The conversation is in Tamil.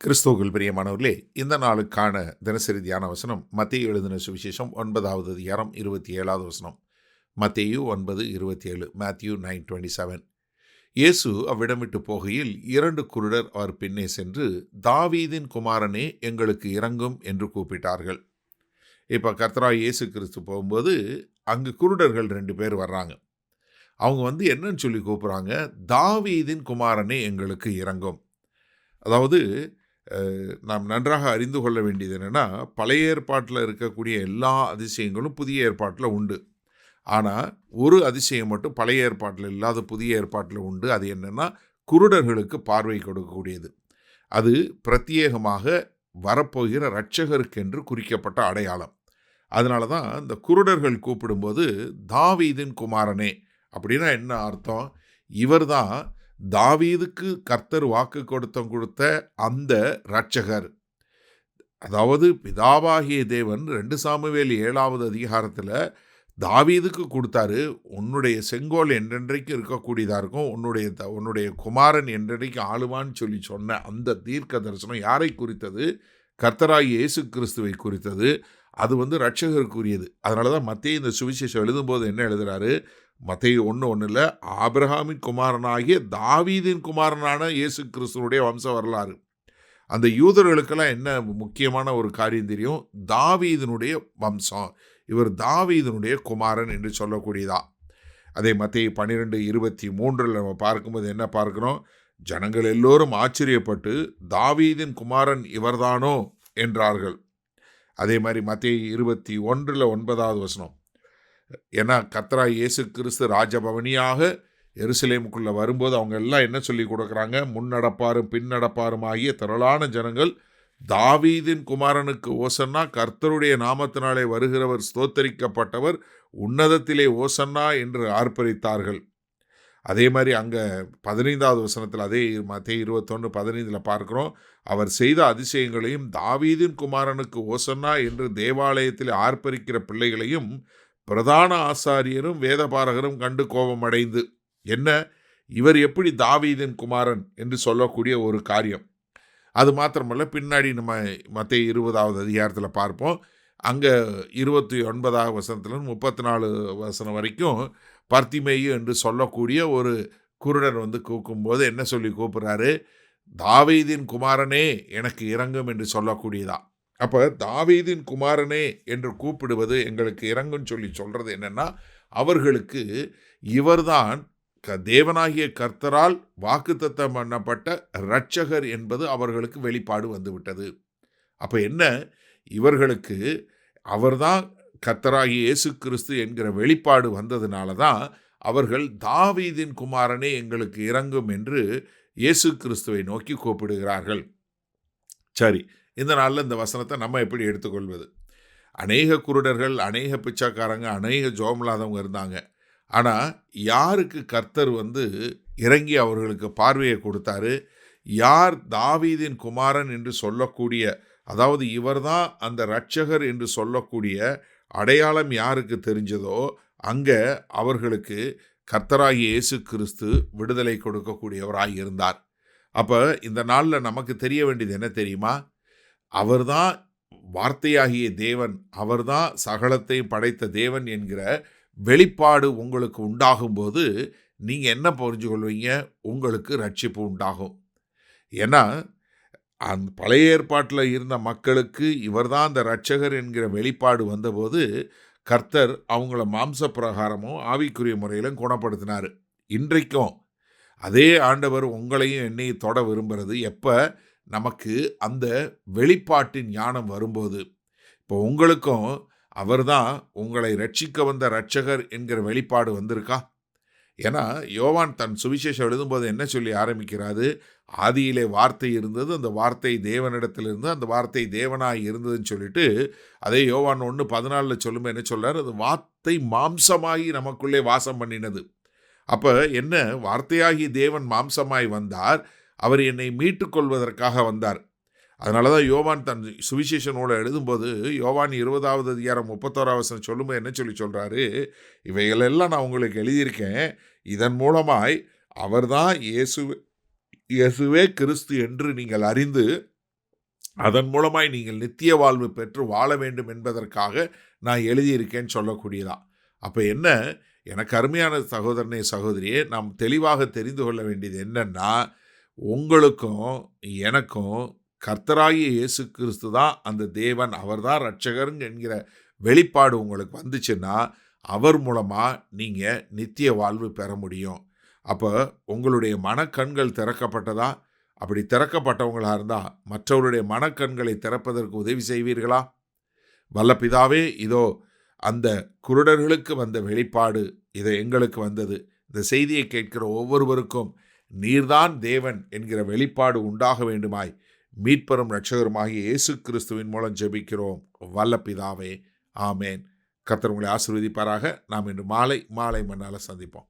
கிறிஸ்துவுக்குள் பிரியமானவர்களே, இந்த நாளுக்கான தினசரி தியான வசனம் மத்தேயு எழுதின சுவிசேஷம் 9வது அதிகாரம் 27வது வசனம். மத்தேயு 9:27, மேத்யூ 9:27. இயேசு அவ்விடமிட்டு போகையில் 2 குருடர் அவர் பின்னே சென்று, தாவீதின் குமாரனே, எங்களுக்கு இரங்கும் என்று கூப்பிட்டார்கள். இப்போ கர்த்தராகிய இயேசு கிறிஸ்து போகும்போது அங்கு குருடர்கள் 2 பேர் வர்றாங்க. அவங்க என்னன்னு சொல்லி கூப்பிட்றாங்க, தாவீதின் குமாரனே எங்களுக்கு இரங்கும். அதாவது நாம் நன்றாக அறிந்து கொள்ள வேண்டியது என்னென்னா, பழைய ஏற்பாட்டில் இருக்கக்கூடிய எல்லா அதிசயங்களும் புதிய ஏற்பாட்டில் உண்டு. ஆனால் ஒரு அதிசயம் மட்டும் பழைய ஏற்பாட்டில் இல்லாத புதிய ஏற்பாட்டில் உண்டு. அது என்னென்னா, குருடர்களுக்கு பார்வை கொடுக்கக்கூடியது. அது பிரத்யேகமாக வரப்போகிற இரட்சகருக்கென்று குறிக்கப்பட்ட அடையாளம். அதனால தான் இந்த குருடர்கள் கூப்பிடும்போது தாவீதின் குமாரனே அப்படின்னா என்ன அர்த்தம்? இவர் தான் தாவீதுக்கு கர்த்தர் வாக்கு கொடுத்த அந்த இரட்சகர். அதாவது பிதாவாகிய தேவன் 2 சாமுவேல் 7வது அதிகாரத்தில் தாவீதுக்கு கொடுத்தாரு, உன்னுடைய செங்கோல் என்றென்றைக்கு இருக்கக்கூடியதாக இருக்கும், உன்னுடைய குமாரன் என்றென்றைக்கு ஆளுவான்னு சொல்லி சொன்ன அந்த தீர்க்க தரிசனம் யாரை குறித்தது? கர்த்தராகிய இயேசு கிறிஸ்துவை குறித்தது. அது இரட்சகருக்குரியது. அதனால தான் மத்தேயு இந்த சுவிசேஷம் எழுதும்போது என்ன எழுதுகிறாரு? மத்தேயு 1:1 ஆபிரகாமின் குமாரனாகிய தாவீதின் குமாரனான இயேசு கிறிஸ்துவனுடைய வம்ச வரலாறு. அந்த யூதர்களுக்கெல்லாம் என்ன முக்கியமான ஒரு காரியம் தெரியும்? தாவீதினுடைய வம்சம், இவர் தாவீதினுடைய குமாரன் என்று சொல்லக்கூடியதா. அதே மத்தேயு 12:23 நம்ம பார்க்கும்போது என்ன பார்க்கிறோம்? ஜனங்கள் எல்லோரும் ஆச்சரியப்பட்டு தாவீதின் குமாரன் இவர்தானோ என்றார்கள். அதே மாதிரி மத்தேயு 21:9வது வசனம். ஏன்னா கர்த்தராகிய இயேசு கிறிஸ்து ராஜபவனியாக எருசலேமுக்குள்ளே வரும்போது அவங்க எல்லாம் என்ன சொல்லி கொடுக்குறாங்க? முன்னடப்பாரும் பின்னடப்பாரும் ஆகிய திரளான ஜனங்கள் தாவீதின் குமாரனுக்கு ஓசன்னா, கர்த்தருடைய நாமத்தினாலே வருகிறவர் ஸ்தோத்தரிக்கப்பட்டவர், உன்னதத்திலே ஓசன்னா என்று ஆர்ப்பரித்தார்கள். அதே மாதிரி அங்கே 15வது வசனத்தில் அதே மத்தேயு 21:15 பார்க்குறோம், அவர் செய்த அதிசயங்களையும் தாவீதின் குமாரனுக்கு ஓசன்னா என்று தேவாலயத்தில் ஆர்ப்பரிக்கிற பிள்ளைகளையும் பிரதான ஆசாரியரும் வேதபாரகரும் கண்டு கோபமடைந்து, என்ன இவர் எப்படி தாவீதின் குமாரன் என்று சொல்லக்கூடிய ஒரு காரியம். அது மாத்திரமல்ல, பின்னாடி நம்ம மத்தேயு 20வது அதிகாரத்தில் பார்ப்போம். அங்கே 29வது வசனத்தில் 34 வசனம் வரைக்கும் பர்த்திமேயு என்று சொல்லக்கூடிய ஒரு குருடன் கூக்கும்போது என்ன சொல்லி கூப்பிட்றாரு? தாவீதின் குமாரனே எனக்கு இரங்கும் என்று சொல்லக்கூடியதா. அப்போ தாவீதின் குமாரனே என்று கூப்பிடுவது எங்களுக்கு இரங்குன்னு சொல்லி சொல்கிறது என்னென்னா, அவர்களுக்கு இவர்தான் தேவனாகிய கர்த்தரால் வாக்குத்தத்தம் பண்ணப்பட்ட இரட்சகர் என்பது அவர்களுக்கு வெளிப்பாடு வந்துவிட்டது. அப்போ என்ன, இவர்களுக்கு அவர்தான் கர்த்தராகிய இயேசு கிறிஸ்து என்கிற வெளிப்பாடு வந்ததுனால தான் அவர்கள் தாவீதின் குமாரனே எங்களுக்கு இரங்கும் என்று இயேசு கிறிஸ்துவை நோக்கி கூப்பிடுகிறார்கள். சரி, இந்த நாளில் இந்த வசனத்தை நம்ம எப்படி எடுத்துக்கொள்வது? அநேக குருடர்கள், அநேக பிச்சைக்காரங்க, அநேக ஜோமில்லாதவங்க இருந்தாங்க. ஆனால் யாருக்கு கர்த்தர் இறங்கி அவர்களுக்கு பார்வையை கொடுத்தாரு? யார் தாவீதின் குமாரன் என்று சொல்லக்கூடிய, அதாவது இவர்தான் அந்த இரட்சகர் என்று சொல்லக்கூடிய அடையாளம் யாருக்கு தெரிஞ்சதோ அங்கே அவர்களுக்கு கர்த்தராகிய இயேசு கிறிஸ்து விடுதலை கொடுக்கக்கூடியவராய் இருந்தார். அப்போ இந்த நாளில் நமக்கு தெரிய வேண்டியது என்ன தெரியுமா? அவர்தான் வார்த்தையாகிய தேவன், அவர்தான் சகலத்தையும் படைத்த தேவன் என்கிற வெளிப்பாடு உங்களுக்கு உண்டாகும்போது நீங்கள் என்ன புரிஞ்சு கொள்வீங்க? உங்களுக்கு ரட்சிப்பு உண்டாகும். ஏன்னா அந்த பழைய ஏற்பாட்டில் இருந்த மக்களுக்கு இவர்தான் அந்த இரட்சகர் என்கிற வெளிப்பாடு வந்தபோது கர்த்தர் அவங்கள மாம்ச பிரகாரமும் ஆவிக்குரிய முறையிலும் குணப்படுத்தினார். இன்றைக்கும் அதே ஆண்டவர் உங்களையும் என்னையும் தொட விரும்புகிறது எப்போ? நமக்கு அந்த வெளிப்பாட்டின் ஞானம் வரும்போது. இப்போ உங்களுக்கும் அவர்தான் உங்களை ரட்சிக்க வந்த இரட்சகர் என்கிற வெளிப்பாடு வந்திருக்கா? ஏன்னா யோவான் தன் சுவிசேஷம் எழுதும்போது என்ன சொல்லி ஆரம்பிக்கிறாரு? ஆதியிலே வார்த்தை இருந்தது, அந்த வார்த்தை தேவனிடத்தில் இருந்தது, அந்த வார்த்தை தேவனாய் இருந்ததுன்னு சொல்லிட்டு அதே யோவான் 1:14 சொல்லும்போது என்ன சொல்றாரு? அது வார்த்தை மாம்சமாகி நமக்குள்ளே வாசம் பண்ணினது. அப்போ என்ன, வார்த்தையாகி தேவன் மாம்சமாய் வந்தார், அவர் என்னை மீட்டுக்கொள்வதற்காக வந்தார். அதனால தான் யோவான் தன் சுவிசேஷ நூலை எழுதும்போது யோவான் 20வது அதிகாரம் 31வது வசனம் சொல்லும்போது என்ன சொல்லி சொல்கிறாரு? இவைகளெல்லாம் நான் உங்களுக்கு எழுதியிருக்கேன், இதன் மூலமாய் அவர்தான் இயேசுவே கிறிஸ்து என்று நீங்கள் அறிந்து அதன் மூலமாய் நீங்கள் நித்திய வாழ்வு பெற்று வாழ வேண்டும் என்பதற்காக நான் எழுதியிருக்கேன்னு சொல்லக்கூடியதா. அப்போ என்ன, எனக்கு அருமையான சகோதரனே சகோதரியே, நாம் தெளிவாக தெரிந்து கொள்ள வேண்டியது என்னன்னா, உங்களுக்கும் எனக்கும் கர்த்தராகிய இயேசு கிறிஸ்து தான் அந்த தேவன், அவர் தான் இரட்சகர் என்கிற வெளிப்பாடு உங்களுக்கு வந்துச்சுன்னா, அவர் மூலமாக நீங்கள் நித்திய வாழ்வு பெற முடியும். அப்போ உங்களுடைய மனக்கண்கள் திறக்கப்பட்டதா? அப்படி திறக்கப்பட்டவங்களாக இருந்தால் மற்றவருடைய மனக்கண்களை திறப்பதற்கு உதவி செய்வீர்களா? வல்ல பிதாவே, இதோ அந்த குருடர்களுக்கு வந்த வெளிப்பாடு இது எங்களுக்கு வந்தது. இந்த செய்தியை கேட்கிற ஒவ்வொருவருக்கும் நீர்தான் தேவன் என்கிற வெளிப்பாடு உண்டாக வேண்டுமாய் மீட்பெரும் இரட்சகருமாகிய இயேசு கிறிஸ்துவின் மூலம் ஜெபிக்கிறோம் வல்ல பிதாவே, ஆமேன். கர்த்தர் உங்களை ஆசீர்வதிப்பாராக. நாம் இன்று மாலை மண்ணால் சந்திப்போம்.